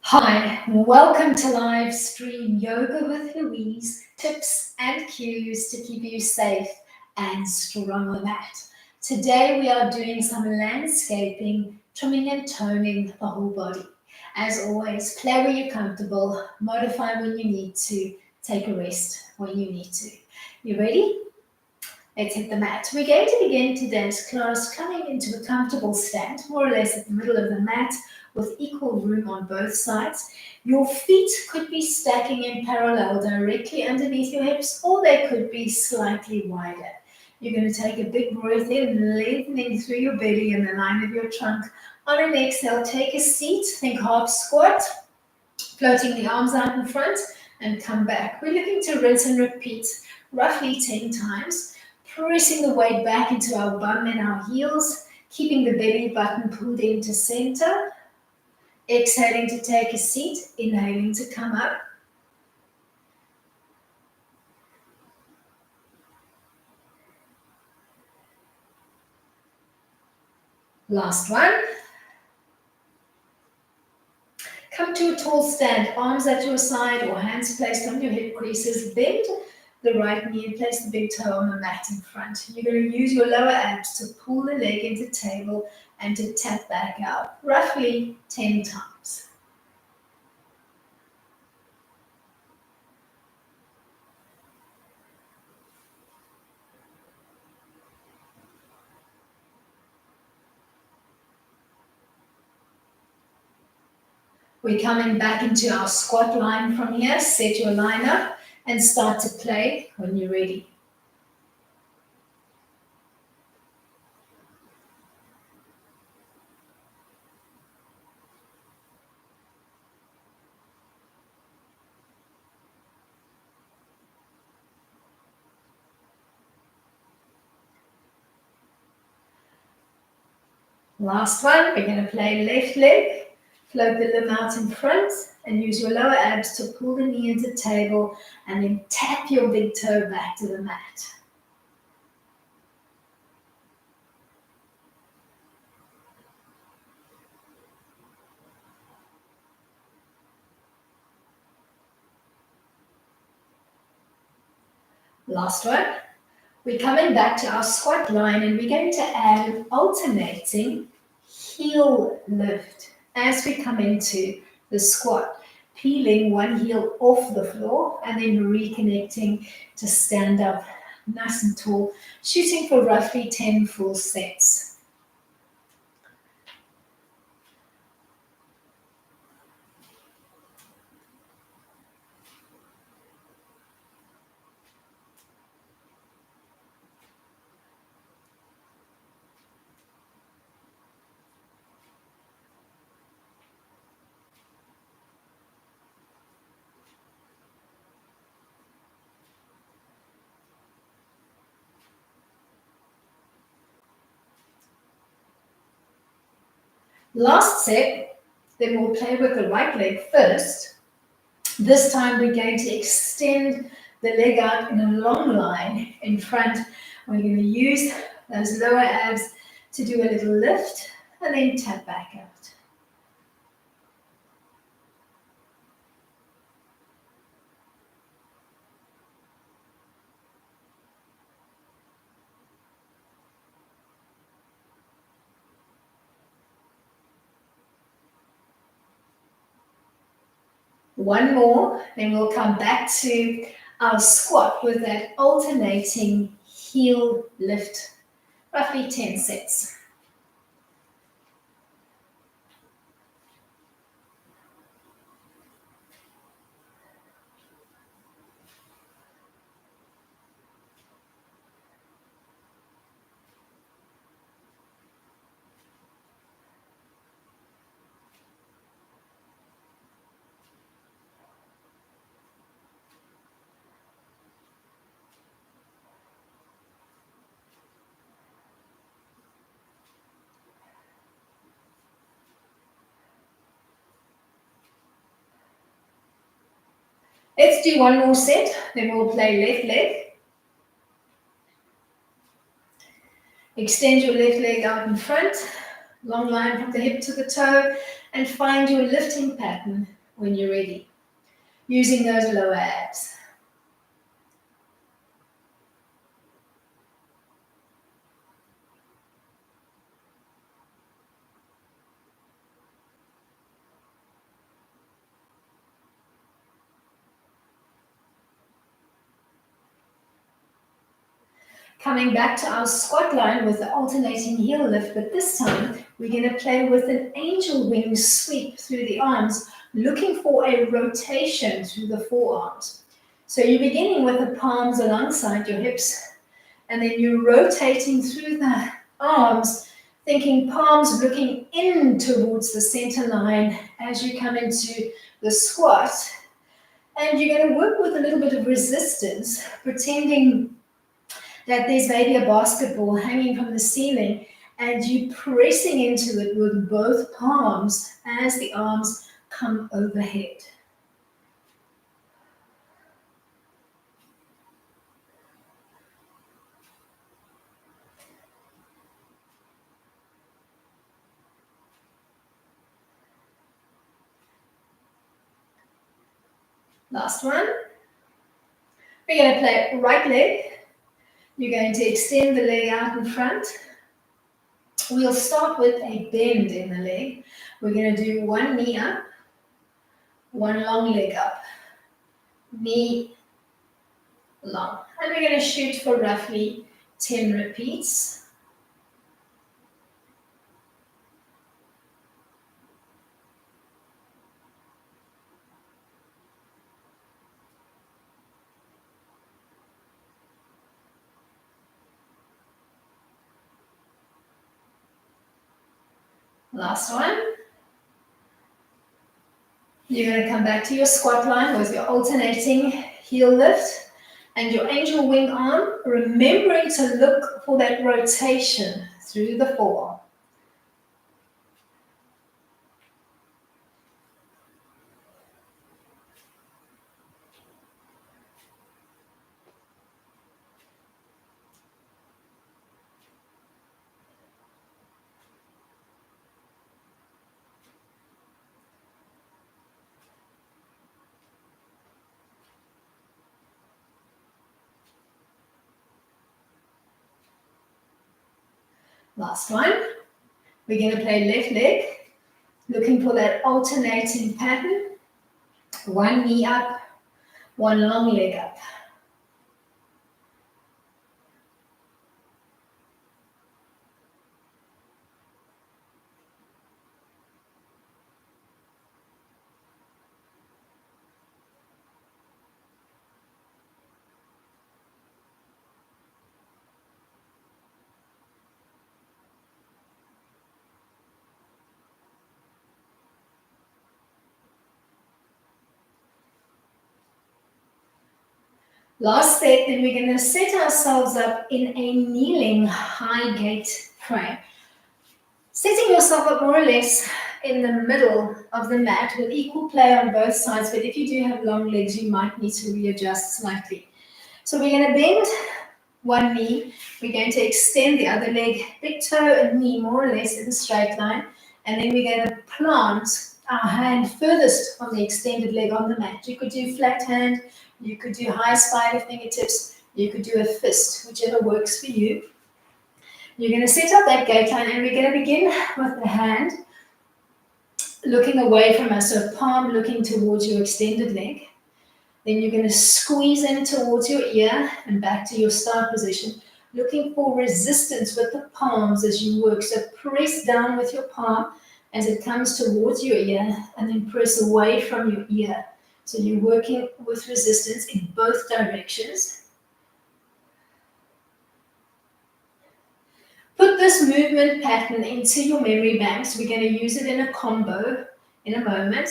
Hi, welcome to live stream Yoga with Louise, tips and cues to keep you safe and strong on the mat. Today we are doing some landscaping, trimming and toning the whole body. As always, play where you're comfortable, modify when you need to, take a rest when you need to. You ready? Let's hit the mat. We're going to begin today's class coming into a comfortable stand, more or less at the middle of the mat, with equal room on both sides. Your feet could be stacking in parallel directly underneath your hips, or they could be slightly wider. You're going to take a big breath in, lengthening through your belly and the line of your trunk. On an exhale, take a seat, think half squat, floating the arms out in front, and come back. We're looking to rinse and repeat roughly 10 times. Pressing the weight back into our bum and our heels, keeping the belly button pulled into center. Exhaling to take a seat, inhaling to come up. Last one. Come to a tall stand, arms at your side or hands placed on your hip creases. Bend the right knee and place the big toe on the mat in front. You're going to use your lower abs to pull the leg into table and to tap back out, roughly 10 times. We're coming back into our squat line from here. Set your line up and start to play when you're ready. Last one, we're going to play left leg. Float the limb out in front and use your lower abs to pull the knee into table and then tap your big toe back to the mat. Last one. We're coming back to our squat line and we're going to add an alternating heel lift as we come into the squat. Peeling one heel off the floor and then reconnecting to stand up nice and tall, shooting for roughly 10 full sets. Last set, then we'll play with the right leg first. This time we're going to extend the leg out in a long line in front. We're going to use those lower abs to do a little lift and then tap back out. One more, then we'll come back to our squat with that alternating heel lift, roughly 10 sets. Let's do one more set, then we'll play left leg. Extend your left leg out in front, long line from the hip to the toe, and find your lifting pattern when you're ready, using those lower abs. Coming back to our squat line with the alternating heel lift, but this time we're going to play with an angel wing sweep through the arms, looking for a rotation through the forearms. So you're beginning with the palms alongside your hips, and then you're rotating through the arms, thinking palms looking in towards the center line as you come into the squat. And you're going to work with a little bit of resistance, pretending that there's maybe a basketball hanging from the ceiling and you pressing into it with both palms as the arms come overhead. Last one. We're going to play right leg. You're going to extend the leg out in front. We'll start with a bend in the leg. We're going to do one knee up, one long leg up, knee long. And we're going to shoot for roughly 10 repeats. Last one. You're going to come back to your squat line with your alternating heel lift and your angel wing arm, remembering to look for that rotation through the forearm. Last one. We're going to play left leg, looking for that alternating pattern. One knee up, one long leg up. Last set, then we're going to set ourselves up in a kneeling high gate frame. Setting yourself up more or less in the middle of the mat with equal play on both sides, but if you do have long legs, you might need to readjust slightly. So we're going to bend one knee, we're going to extend the other leg, big toe and knee more or less in a straight line, and then we're going to plant our hand furthest on the extended leg on the mat. You could do flat hand, you could do high spider fingertips, you could do a fist, whichever works for you. You're going to set up that gate line and we're going to begin with the hand looking away from us, so palm looking towards your extended leg. Then you're going to squeeze in towards your ear and back to your start position, looking for resistance with the palms as you work. So press down with your palm as it comes towards your ear and then press away from your ear. So you're working with resistance in both directions. Put this movement pattern into your memory banks. We're going to use it in a combo in a moment.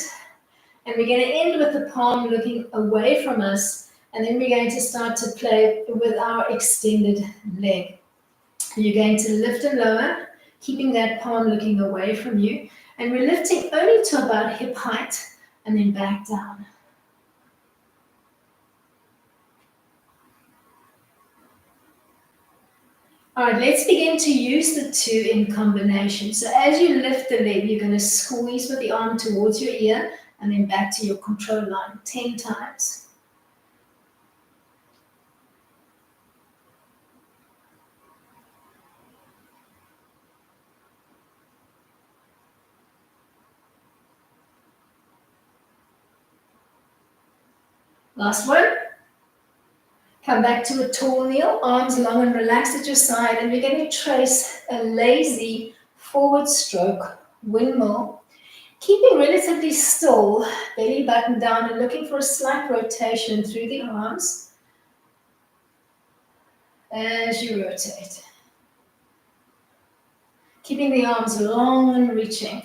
And we're going to end with the palm looking away from us. And then we're going to start to play with our extended leg. You're going to lift and lower, keeping that palm looking away from you. And we're lifting only to about hip height and then back down. All right, let's begin to use the two in combination. So as you lift the leg, you're going to squeeze with the arm towards your ear and then back to your control line 10 times. Last one. Come back to a tall kneel, arms long and relaxed at your side, and we're going to trace a lazy forward stroke windmill. Keeping relatively still, belly button down and looking for a slight rotation through the arms as you rotate. Keeping the arms long and reaching.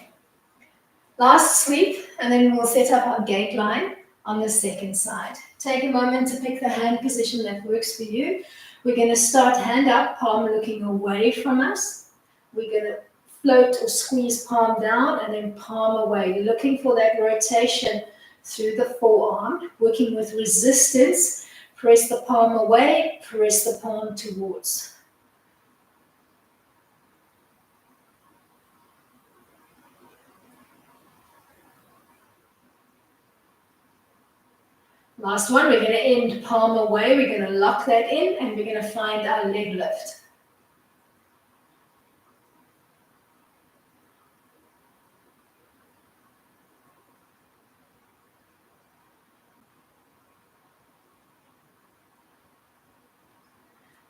Last sweep, and then we'll set up our gate line on the second side. Take a moment to pick the hand position that works for you. We're going to start hand up, palm looking away from us. We're going to float or squeeze palm down and then palm away, looking for that rotation through the forearm, working with resistance. Press the palm away, press the palm towards. Last one, we're going to end palm away. We're going to lock that in and we're going to find our leg lift.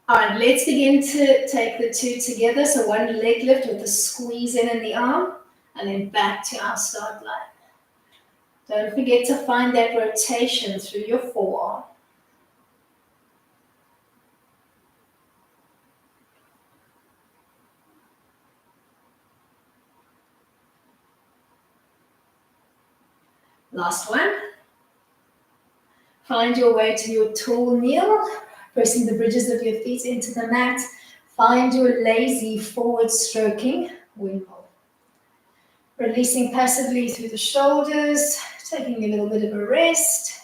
All right, let's begin to take the two together. So one leg lift with a squeeze in the arm and then back to our start line. Don't forget to find that rotation through your forearm. Last one. Find your way to your tall kneel, pressing the bridges of your feet into the mat. Find your lazy forward stroking windmill. Releasing passively through the shoulders, taking a little bit of a rest.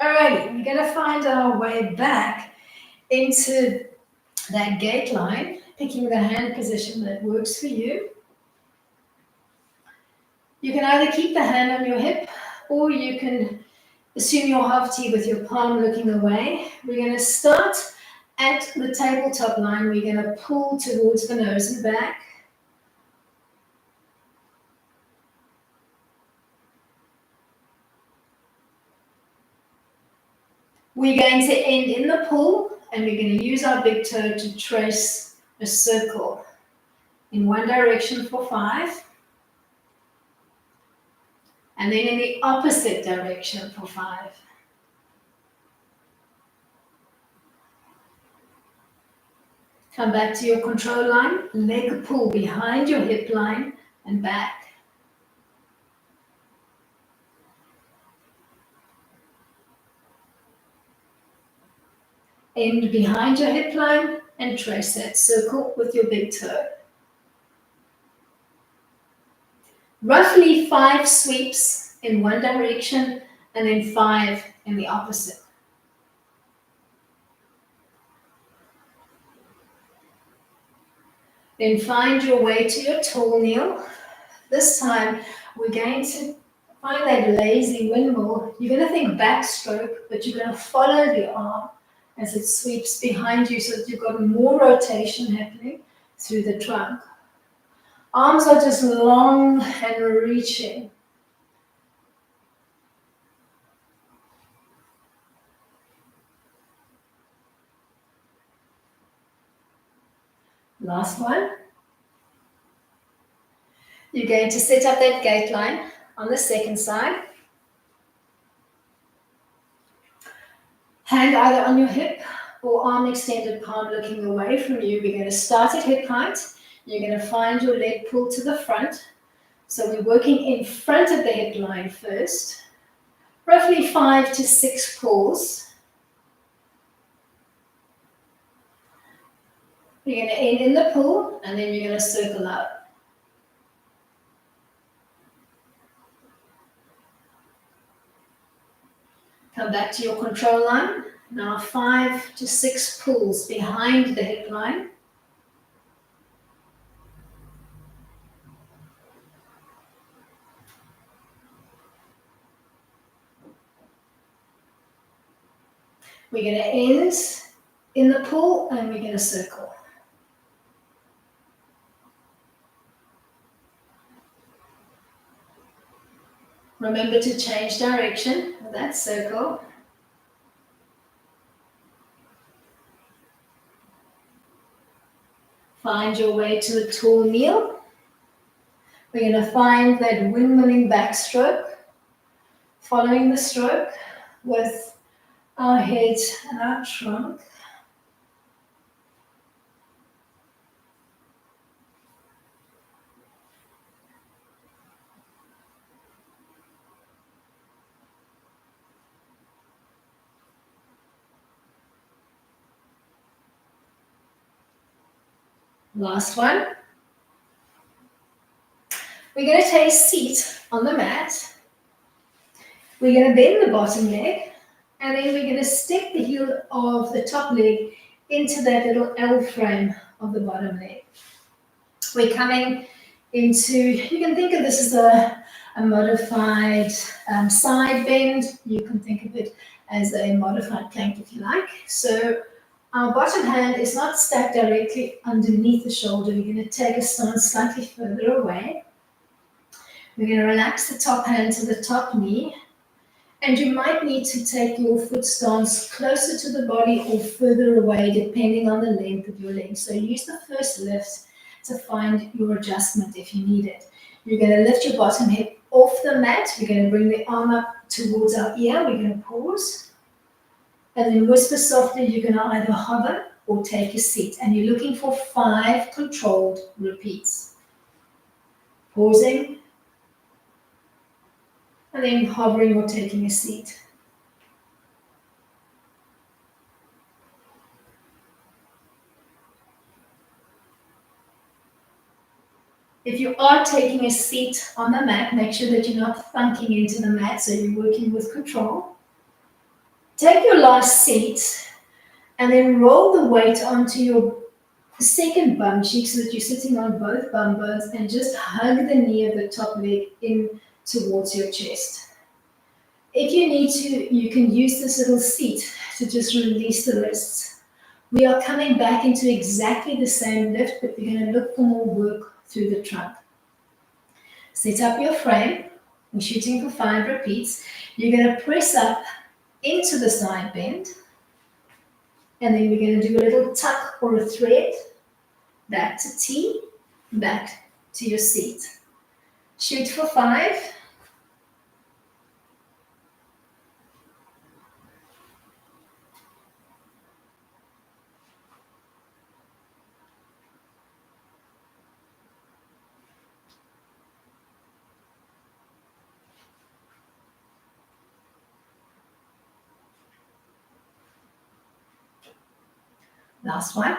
Alrighty, we're going to find our way back into that gate line, picking the hand position that works for you. You can either keep the hand on your hip or you can assume your half T with your palm looking away. We're going to start at the tabletop line. We're going to pull towards the nose and back. We're going to end in the pull and we're going to use our big toe to trace a circle in one direction for 5 and then in the opposite direction for 5. Come back to your control line, leg pull behind your hip line and back. End behind your hip line and trace that circle with your big toe. Roughly 5 sweeps in one direction and then 5 in the opposite. Then find your way to your tall kneel. This time we're going to find that lazy windmill. You're going to think backstroke, but you're going to follow the arm as it sweeps behind you so that you've got more rotation happening through the trunk. Arms are just long and reaching. Last one. You're going to set up that gate line on the second side. Hand either on your hip or arm extended, palm looking away from you. We're going to start at hip height. You're going to find your leg pull to the front. So we're working in front of the hip line first. Roughly 5 to 6 pulls. You're going to end in the pull and then you're going to circle out. Come back to your control line. Now 5 to 6 pulls behind the hip line. We're going to end in the pull and we're going to circle. Remember to change direction with that circle. Find your way to a tall kneel. We're going to find that windmilling backstroke, following the stroke with our head and our trunk. Last one. We're going to take a seat on the mat. We're going to bend the bottom leg, and then we're going to stick the heel of the top leg into that little L frame of the bottom leg. We're coming into, you can think of this as a modified side bend. You can think of it as a modified plank if you like. So our bottom hand is not stacked directly underneath the shoulder. We're going to take a stance slightly further away. We're going to relax the top hand to the top knee. And you might need to take your foot stance closer to the body or further away depending on the length of your leg. So use the first lift to find your adjustment if you need it. You're going to lift your bottom hip off the mat. We're going to bring the arm up towards our ear. We're going to pause. And then whisper softly. You're going to either hover or take a seat. And you're looking for 5 controlled repeats. Pausing. And then hovering or taking a seat. If you are taking a seat on the mat, make sure that you're not thunking into the mat, so you're working with control. Take your last seat and then roll the weight onto your second bum cheek so that you're sitting on both bum bones and just hug the knee of the top leg in towards your chest. If you need to, you can use this little seat to just release the wrists. We are coming back into exactly the same lift, but we're going to look for more work through the trunk. Set up your frame. We're shooting for 5 repeats. You're going to press up into the side bend. And then we're going to do a little tuck or a thread. Back to T, back to your seat. Shoot for 5. Last one.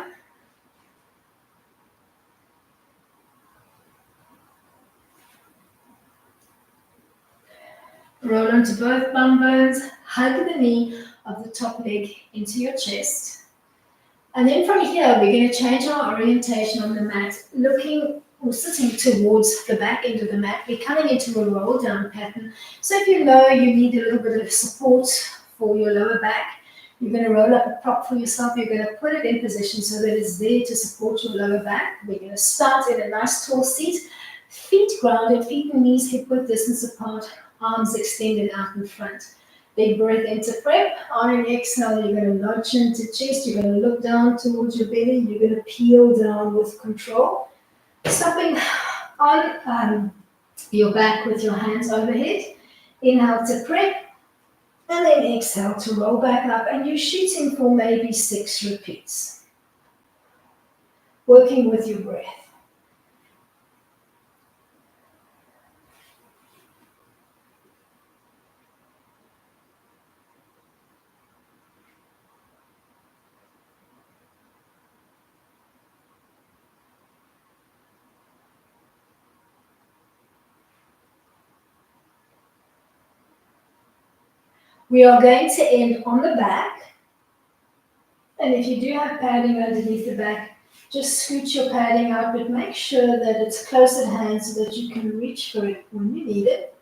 Roll onto both bum bones, hug the knee of the top leg into your chest. And then from here, we're going to change our orientation on the mat, looking or sitting towards the back end of the mat. We're coming into a roll down pattern. So if you know you need a little bit of support for your lower back, you're going to roll up a prop for yourself. You're going to put it in position so that it's there to support your lower back. We're going to start in a nice tall seat, feet grounded, feet and knees hip width distance apart, arms extended out in front. Big breath into prep. On an exhale, you're going to nudge into chest. You're going to look down towards your belly. You're going to peel down with control. Stopping on your back with your hands overhead. Inhale to prep. And then exhale to roll back up. And you're shooting for maybe 6 repeats. Working with your breath. We are going to end on the back. And if you do have padding underneath the back, just scoot your padding out, but make sure that it's close at hand so that you can reach for it when you need it.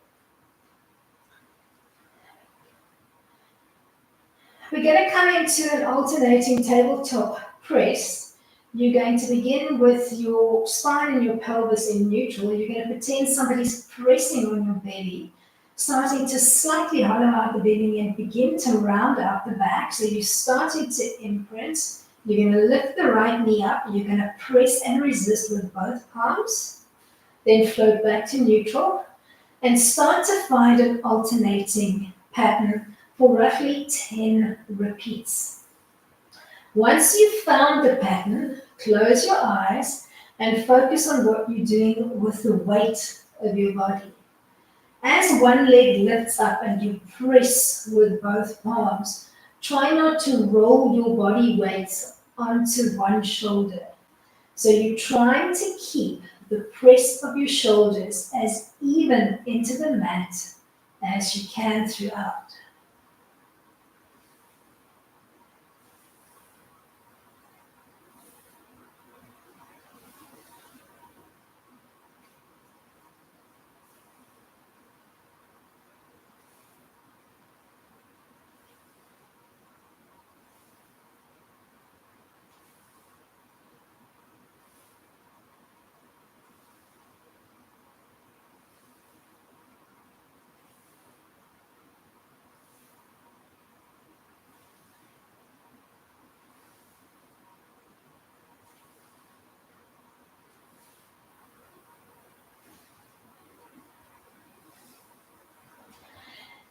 We're going to come into an alternating tabletop press. You're going to begin with your spine and your pelvis in neutral. You're going to pretend somebody's pressing on your belly, starting to slightly hollow out the belly and begin to round out the back. So you're starting to imprint. You're going to lift the right knee up. You're going to press and resist with both palms. Then float back to neutral and start to find an alternating pattern for roughly 10 repeats. Once you've found the pattern, close your eyes and focus on what you're doing with the weight of your body. As one leg lifts up and you press with both palms, try not to roll your body weight onto one shoulder. So you're trying to keep the press of your shoulders as even into the mat as you can throughout.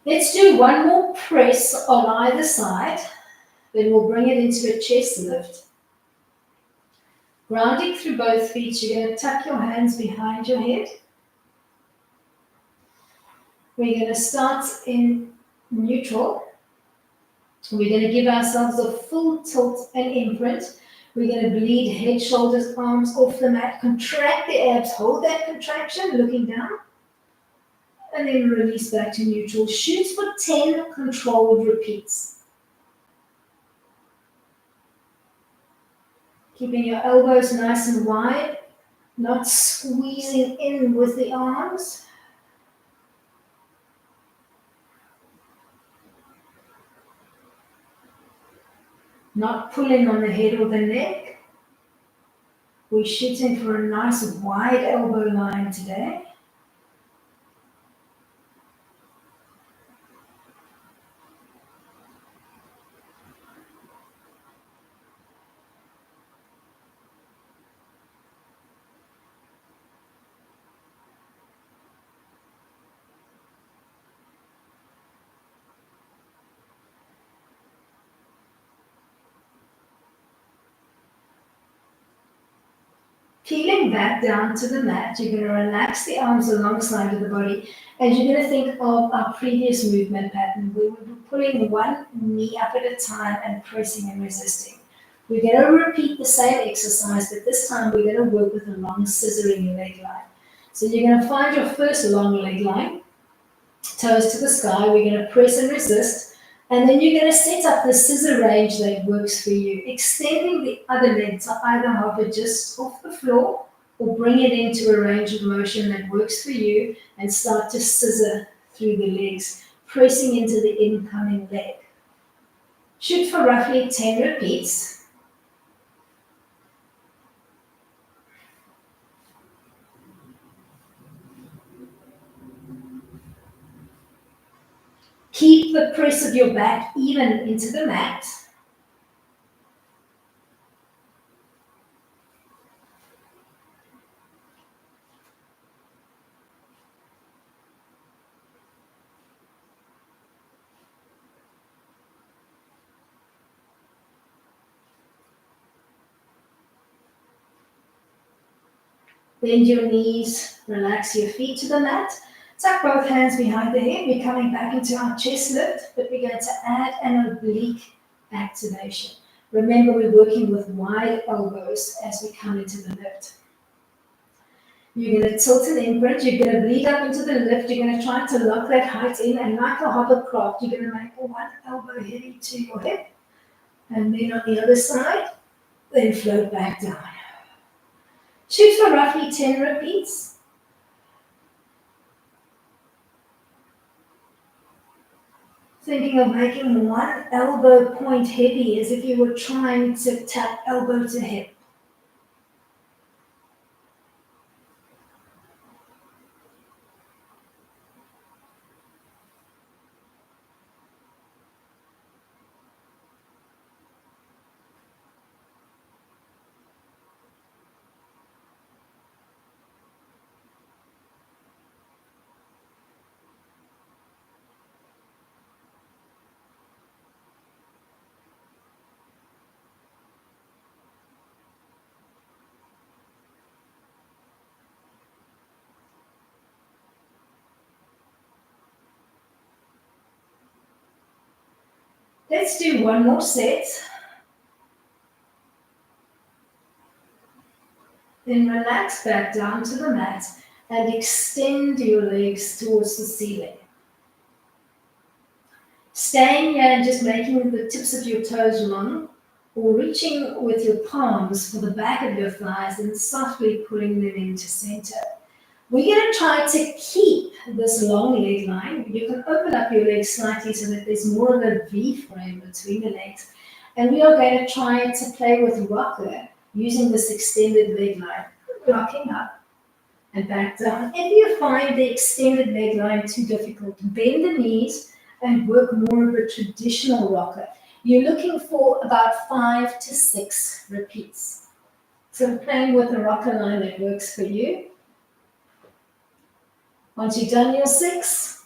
Let's do one more press on either side, then we'll bring it into a chest lift. Grounding through both feet, you're going to tuck your hands behind your head. We're going to start in neutral. We're going to give ourselves a full tilt and imprint. We're going to bleed head, shoulders, arms off the mat. Contract the abs, hold that contraction, looking down. And then release back to neutral. Shoot for 10 controlled repeats. Keeping your elbows nice and wide, not squeezing in with the arms. Not pulling on the head or the neck. We're shooting for a nice wide elbow line today. Peeling back down to the mat, you're going to relax the arms alongside of the body, and you're going to think of our previous movement pattern. We were pulling one knee up at a time and pressing and resisting. We're going to repeat the same exercise, but this time we're going to work with a long scissoring leg line. So you're going to find your first long leg line, toes to the sky. We're going to press and resist. And then you're going to set up the scissor range that works for you, extending the other leg to either hover just off the floor or bring it into a range of motion that works for you and start to scissor through the legs, pressing into the incoming leg. Shoot for roughly 10 repeats. Keep the press of your back even into the mat. Bend your knees, relax your feet to the mat. Tuck both hands behind the head. We're coming back into our chest lift, but we're going to add an oblique activation. Remember, we're working with wide elbows as we come into the lift. You're going to tilt it inward. You're going to bleed up into the lift. You're going to try to lock that height in. And like a hovercraft, you're going to make one elbow heavy to your hip. And then on the other side, then float back down. Shoot for roughly 10 repeats. Thinking of making one elbow point heavy as if you were trying to tap elbow to hip. Let's do one more set. Then relax back down to the mat and extend your legs towards the ceiling. Staying here and just making the tips of your toes long, or reaching with your palms for the back of your thighs and softly pulling them into center. We're going to try to keep this long leg line. You can open up your legs slightly so that there's more of a V frame between the legs. And we are going to try to play with rocker using this extended leg line. Rocking up and back down. If you find the extended leg line too difficult, bend the knees and work more of a traditional rocker. You're looking for about 5 to 6 repeats. So playing with a rocker line that works for you. Once you've done your 6,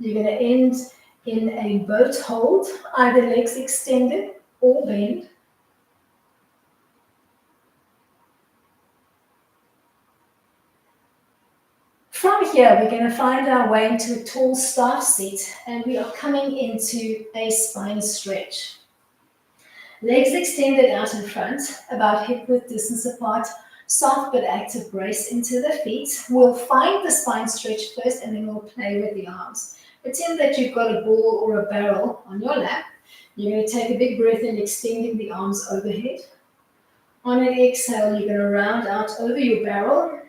you're going to end in a boat hold, either legs extended or bend. From here, we're going to find our way into a tall staff seat, and we are coming into a spine stretch. Legs extended out in front, about hip width distance apart, soft but active brace into the feet. We'll find the spine stretch first, and then we'll play with the arms. Pretend that you've got a ball or a barrel on your lap. You're going to take a big breath in, extending the arms overhead. On an exhale, you're going to round out over your barrel.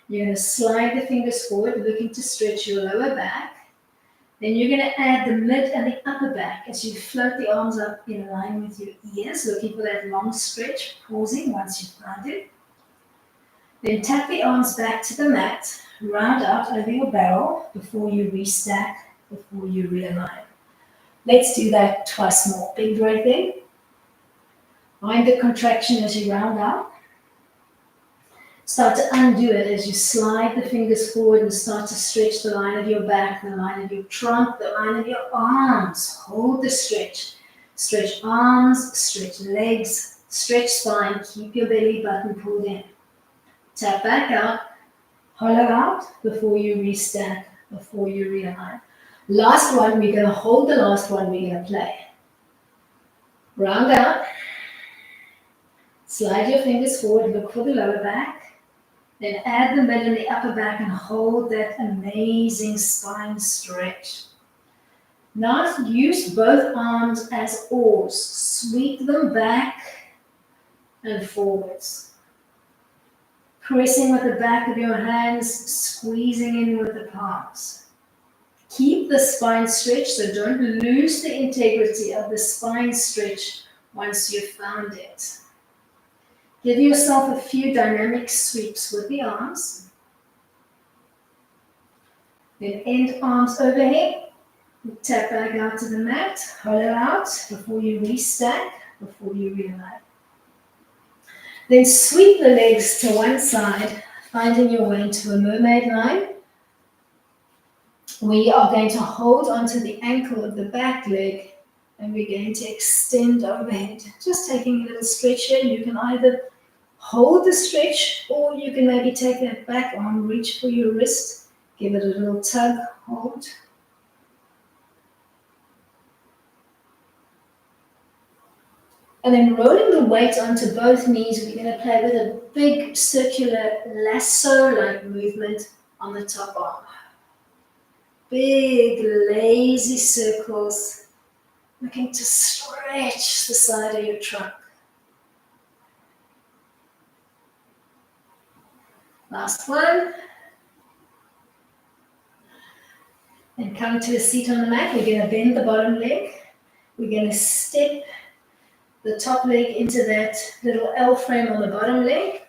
You're going to slide the fingers forward, looking to stretch your lower back. Then you're going to add the mid and the upper back as you float the arms up in line with your ears, looking for that long stretch, pausing once you've found it. Then tap the arms back to the mat, round out over your barrel before you restack, before you realign. Let's do that twice more. Big breath in. Find the contraction as you round out. Start to undo it as you slide the fingers forward and start to stretch the line of your back, the line of your trunk, the line of your arms. Hold the stretch. Stretch arms, stretch legs, stretch spine. Keep your belly button pulled in. Tap back out, hollow out before you restack, before you realign. Last one, we're going to hold the last one, we're going to play. Round out. Slide your fingers forward, look for the lower back. Then add the mid and the upper back and hold that amazing spine stretch. Now use both arms as oars. Sweep them back and forwards. Pressing with the back of your hands, squeezing in with the palms. Keep the spine stretch, so don't lose the integrity of the spine stretch once you've found it. Give yourself a few dynamic sweeps with the arms. Then end arms overhead. Tap back out to the mat. Hollow out before you restack, before you realign. Then sweep the legs to one side, finding your way into a mermaid line. We are going to hold onto the ankle of the back leg, and we're going to extend overhead. Just taking a little stretch here. You can either hold the stretch, or you can maybe take that back arm, reach for your wrist, give it a little tug, hold. And then rolling the weight onto both knees, we're going to play with a big circular lasso-like movement on the top arm. Big lazy circles, looking to stretch the side of your trunk. Last one. And come to a seat on the mat. We're going to bend the bottom leg. We're going to step the top leg into that little L frame on the bottom leg.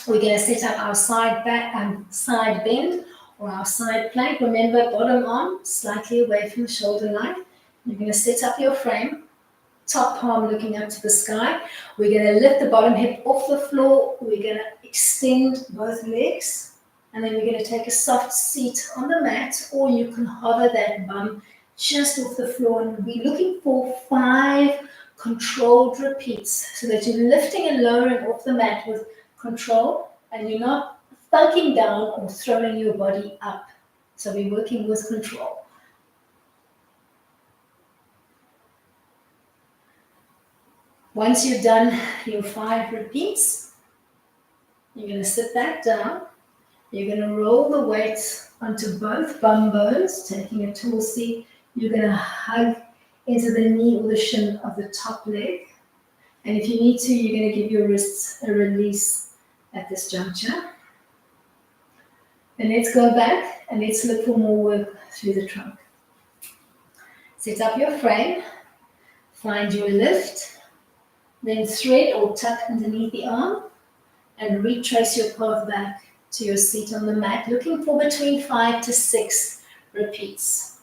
We're going to set up our side bend or our side plank. Remember, bottom arm slightly away from the shoulder line. You're going to set up your frame, top palm looking up to the sky. We're going to lift the bottom hip off the floor. We're going to extend both legs. And then we're going to take a soft seat on the mat, or you can hover that bum just off the floor. And we're looking for 5 controlled repeats so that you're lifting and lowering off the mat with control and you're not thunking down or throwing your body up. So we're working with control. Once you've done your 5 repeats, you're going to sit back down. You're going to roll the weight onto both bum bones, taking a tall seat. You're going to hug into the knee or the shin of the top leg. And if you need to, you're going to give your wrists a release at this juncture. And let's go back and let's look for more work through the trunk. Set up your frame. Find your lift. Then thread or tuck underneath the arm. And retrace your path back to your seat on the mat, looking for between 5 to 6 repeats.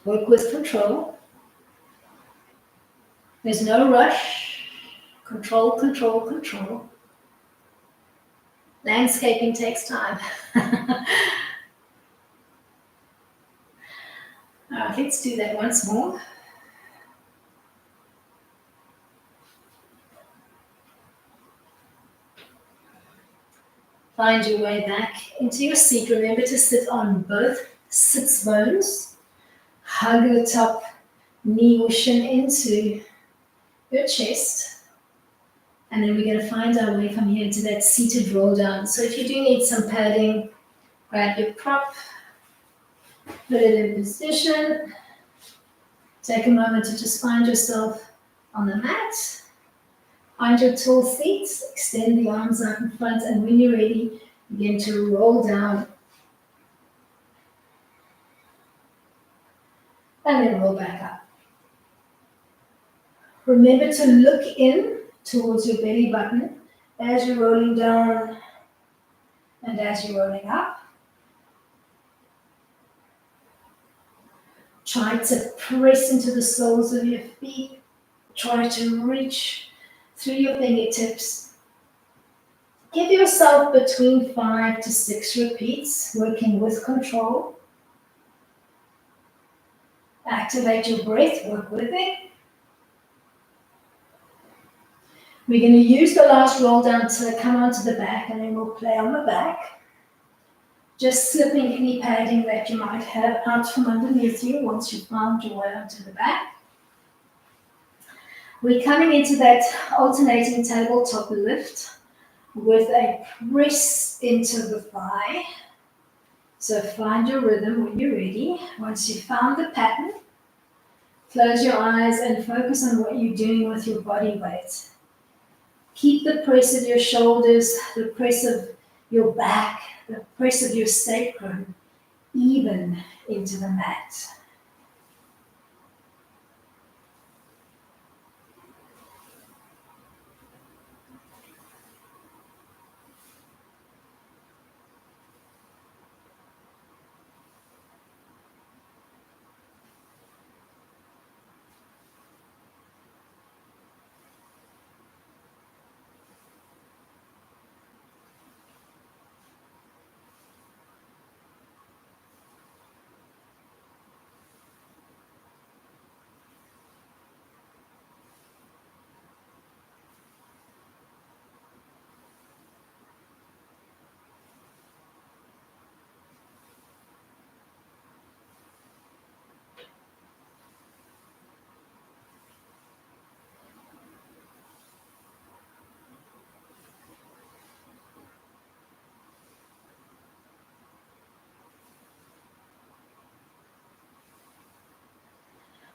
Work with control. There's no rush. Control, control, control. Landscaping takes time. All right, let's do that once more. Find your way back into your seat. Remember to sit on both sits bones. Hug the top knee or shin into your chest. And then we're going to find our way from here into that seated roll down. So if you do need some padding, grab your prop, put it in position. Take a moment to just find yourself on the mat. Find your tall seat, extend the arms out in front, and when you're ready, begin to roll down. And then roll back up. Remember to look in towards your belly button as you're rolling down and as you're rolling up. Try to press into the soles of your feet. Try to reach through your fingertips. Give yourself between 5 to 6 repeats, working with control. Activate your breath, work with it. We're going to use the last roll down to come onto the back, and then we'll play on the back. Just slipping any padding that you might have out from underneath you once you've found your way onto the back. We're coming into that alternating tabletop lift with a press into the thigh. So find your rhythm when you're ready. Once you've found the pattern, close your eyes and focus on what you're doing with your body weight. Keep the press of your shoulders, the press of your back, the press of your sacrum even into the mat.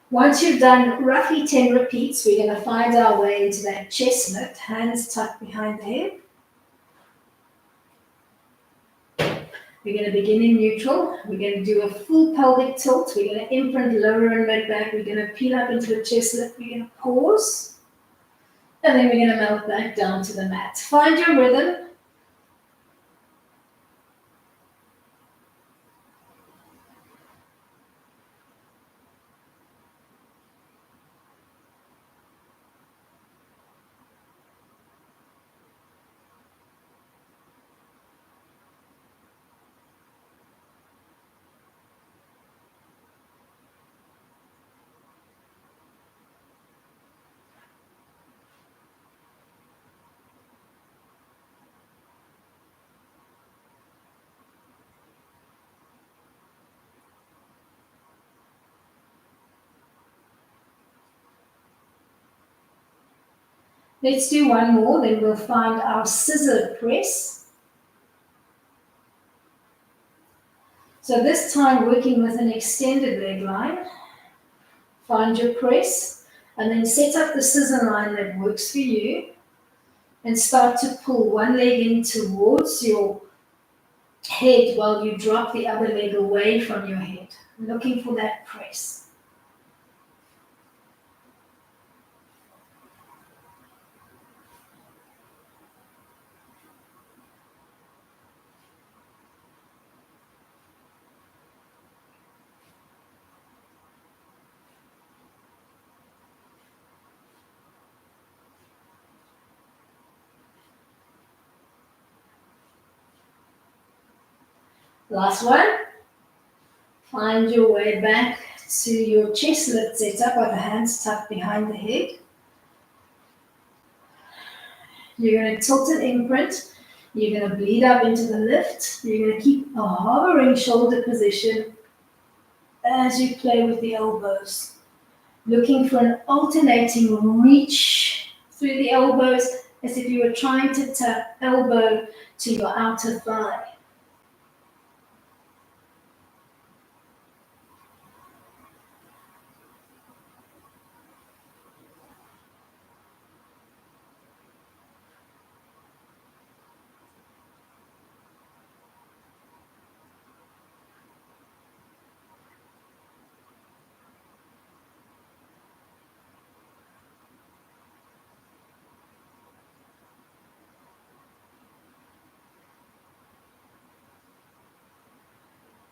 Once you've done roughly 10 repeats, we're going to find our way into that chest lift, hands tucked behind the head. We're going to begin in neutral. We're going to do a full pelvic tilt. We're going to imprint lower and mid back. We're going to peel up into a chest lift. We're going to pause. And then we're going to melt back down to the mat. Find your rhythm. Let's do one more, then we'll find our scissor press. So this time working with an extended leg line. Find your press and then set up the scissor line that works for you and start to pull one leg in towards your head while you drop the other leg away from your head, looking for that press. Last one. Find your way back to your chest lift setup with the hands tucked behind the head. You're going to tilt and imprint. You're going to bleed up into the lift. You're going to keep a hovering shoulder position as you play with the elbows. Looking for an alternating reach through the elbows as if you were trying to tap elbow to your outer thigh.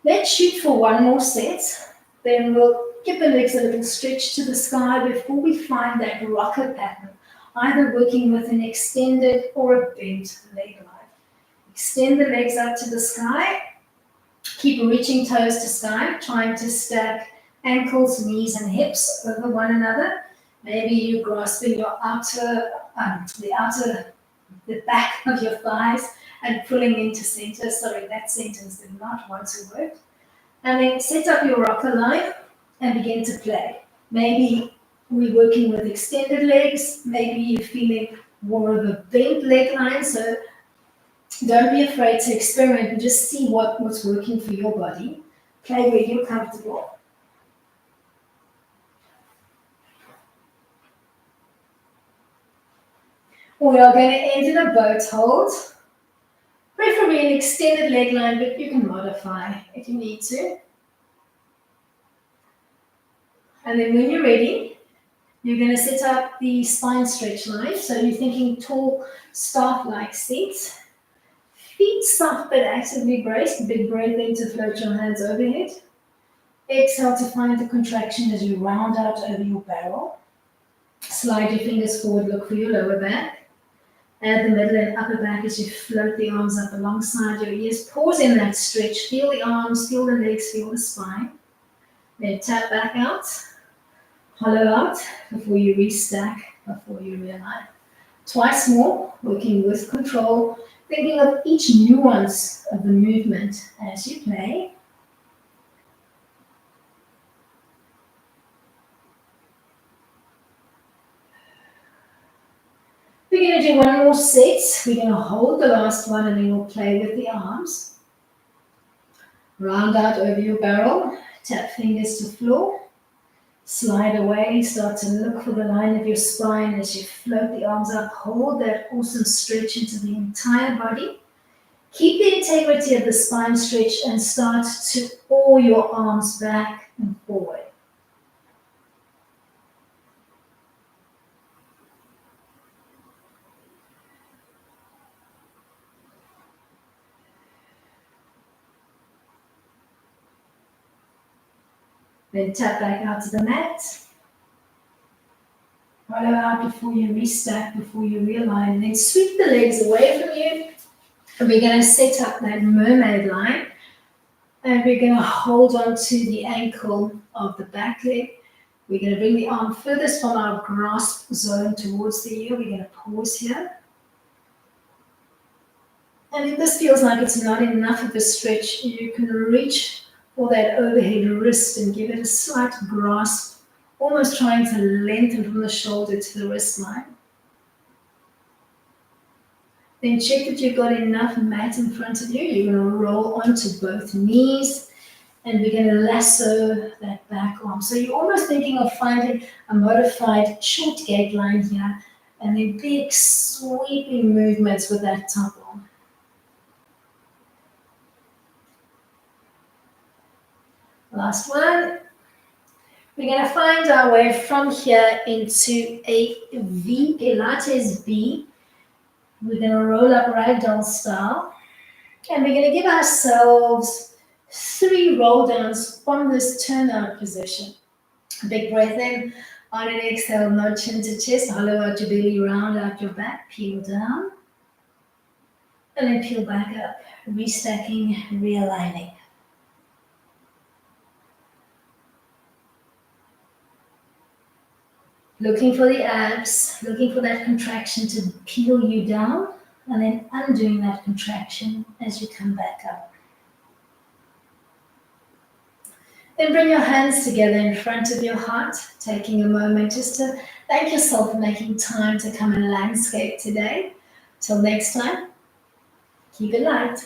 Let's shoot for one more set. Then we'll give the legs a little stretch to the sky before we find that rocker pattern, either working with an extended or a bent leg line. Extend the legs up to the sky. Keep reaching toes to sky, trying to stack ankles, knees, and hips over one another. Maybe you're grasping your the back of your thighs and pulling into center. Sorry, that sentence did not want to work. And then set up your rocker line and begin to play. Maybe we're working with extended legs. Maybe you're feeling more of a bent leg line. So don't be afraid to experiment and just see what's working for your body. Play where you're comfortable. We are going to end in a boat hold. Preferably an extended leg line, but you can modify if you need to. And then when you're ready, you're going to set up the spine stretch line. So you're thinking tall, staff-like seats. Feet soft but actively braced. Big breath in to float your hands overhead. Exhale to find the contraction as you round out over your barrel. Slide your fingers forward, look for your lower back. Add the middle and upper back as you float the arms up alongside your ears. Pause in that stretch. Feel the arms, feel the legs, feel the spine. Then tap back out. Hollow out before you restack, before you realign. Twice more, working with control, thinking of each nuance of the movement as you play. We're going to do one more set. We're going to hold the last one and then we'll play with the arms. Round out over your barrel, tap fingers to floor. Slide away, start to look for the line of your spine as you float the arms up. Hold that awesome stretch into the entire body. Keep the integrity of the spine stretch and start to oar your arms back and forward. Then tap back out to the mat. Follow out before you restack, before you realign. Then sweep the legs away from you. And we're going to set up that mermaid line. And we're going to hold on to the ankle of the back leg. We're going to bring the arm furthest from our grasp zone towards the ear. We're going to pause here. And if this feels like it's not enough of a stretch, you can reach for that overhead wrist and give it a slight grasp, almost trying to lengthen from the shoulder to the wrist line. Then check that you've got enough mat in front of you. You're going to roll onto both knees and we're going to lasso that back arm. So you're almost thinking of finding a modified short gate line here and then big sweeping movements with that top arm. Last one. We're going to find our way from here into a V, Pilates B. We're going to roll up ragdoll style. And we're going to give ourselves 3 roll downs from this turnout position. Big breath in. On an exhale, nod chin to chest. Hollow out your belly, round out your back. Peel down. And then peel back up. Restacking, realigning. Looking for the abs, looking for that contraction to peel you down, and then undoing that contraction as you come back up. Then bring your hands together in front of your heart, taking a moment just to thank yourself for making time to come and landscape today. Till next time, keep it light.